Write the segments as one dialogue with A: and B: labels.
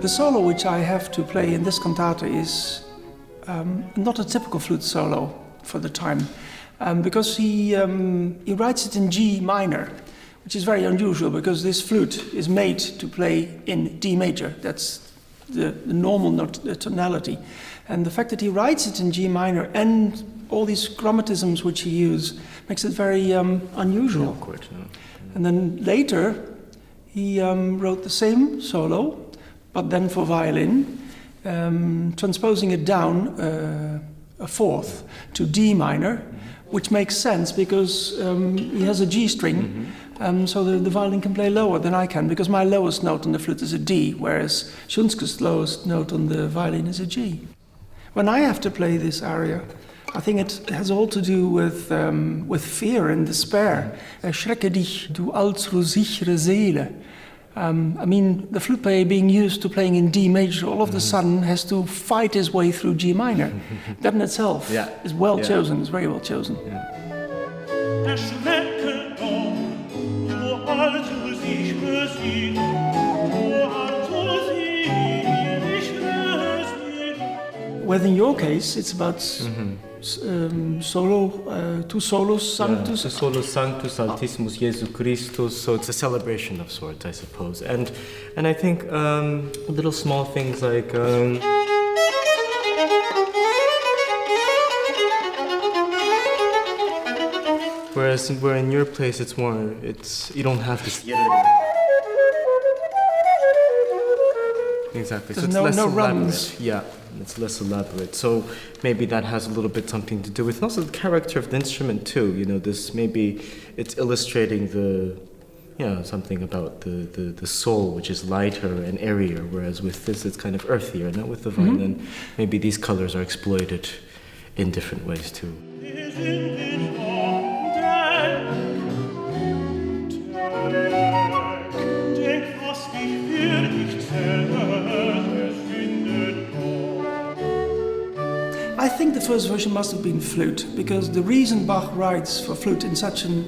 A: The solo which I have to play in this cantata is not a typical flute solo for the time, because he writes it in G minor, which is very unusual because this flute is made to play in D major. That's the normal tonality. And the fact that he writes it in G minor and all these chromatisms which he uses makes it very unusual.
B: Awkward, no?
A: And then later he wrote the same solo, but then for violin, transposing it down a fourth to D minor, which makes sense because he has a G string, so the violin can play lower than I can, because my lowest note on the flute is a D, whereas Shunske's lowest note on the violin is a G. When I have to play this aria, I think it has all to do with fear and despair. Schrecke dich, du allzu sichere Seele. I mean, the flute player being used to playing in D major all of a sudden has to fight his way through G minor. That in itself is well chosen, it's very well chosen. Well, in your case, it's about solo, two solos, sanctus.
B: Two solos, sanctus, altismus, Jesu Christus. So it's a celebration of sorts, I suppose. And I think little small things like. Whereas where in your place it's more, you don't have this. Exactly.
A: There's
B: so it's
A: no
B: less
A: runs.
B: elaborate. Yeah, it's less elaborate. So maybe that has a little bit something to do with also the character of the instrument too. You know, this maybe it's illustrating something about the soul, which is lighter and airier, whereas with this it's kind of earthier. Not with the violin, maybe these colors are exploited in different ways too.
A: I think the first version must have been flute, because the reason Bach writes for flute in such an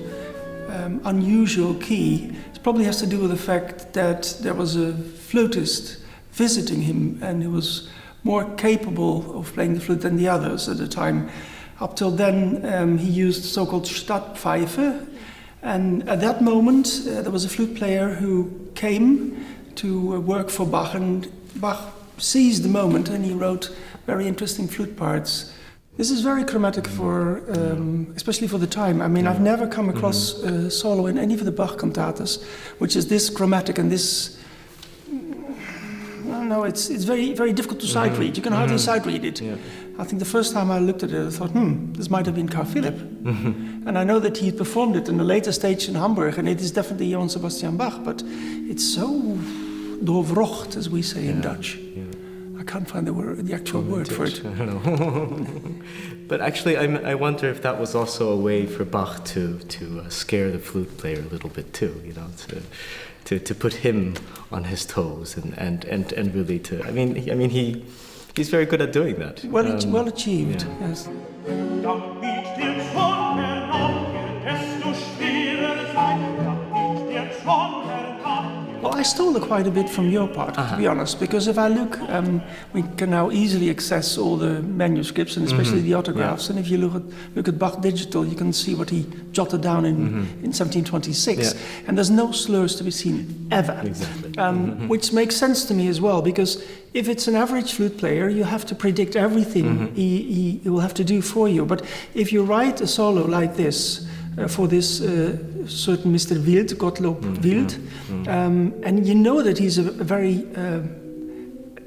A: unusual key probably has to do with the fact that there was a flutist visiting him and who was more capable of playing the flute than the others at the time. Up till then he used so-called Stadtpfeife, and at that moment there was a flute player who came to work for Bach, and Bach seized the moment and he wrote very interesting flute parts. This is very chromatic for, especially for the time. I mean, I've never come across a solo in any of the Bach cantatas, which is this chromatic and this. No, it's very, very difficult to sight read. You can hardly sight read it. Yeah. I think the first time I looked at it, I thought, this might have been Carl Philipp. And I know that he performed it in a later stage in Hamburg, and it is definitely Johann Sebastian Bach, but it's so doorwrocht, as we say in Dutch. Yeah. I can't find the actual word for it.
B: I don't know. But actually, I wonder if that was also a way for Bach to scare the flute player a little bit too, you know, to put him on his toes and really to. I mean he's very good at doing that.
A: Well achieved. Yeah. Yes. Well, I stole quite a bit from your part, to be honest, because if I look, we can now easily access all the manuscripts and especially the autographs. Yeah. And if you look at Bach Digital, you can see what he jotted down in 1726. Yeah. And there's no slurs to be seen ever. Exactly. Which makes sense to me as well, because if it's an average flute player, you have to predict everything he will have to do for you. But if you write a solo like this, for this certain Mr. Wild, Gottlob Wild, and you know that he's a very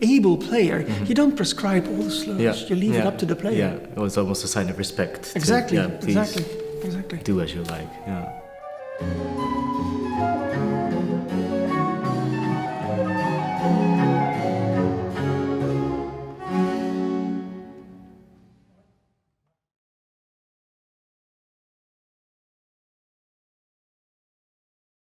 A: able player. You don't prescribe all the slurs. You leave it up to the player.
B: Yeah, it was almost a sign of respect.
A: Exactly.
B: Please
A: exactly.
B: do as you like. Yeah.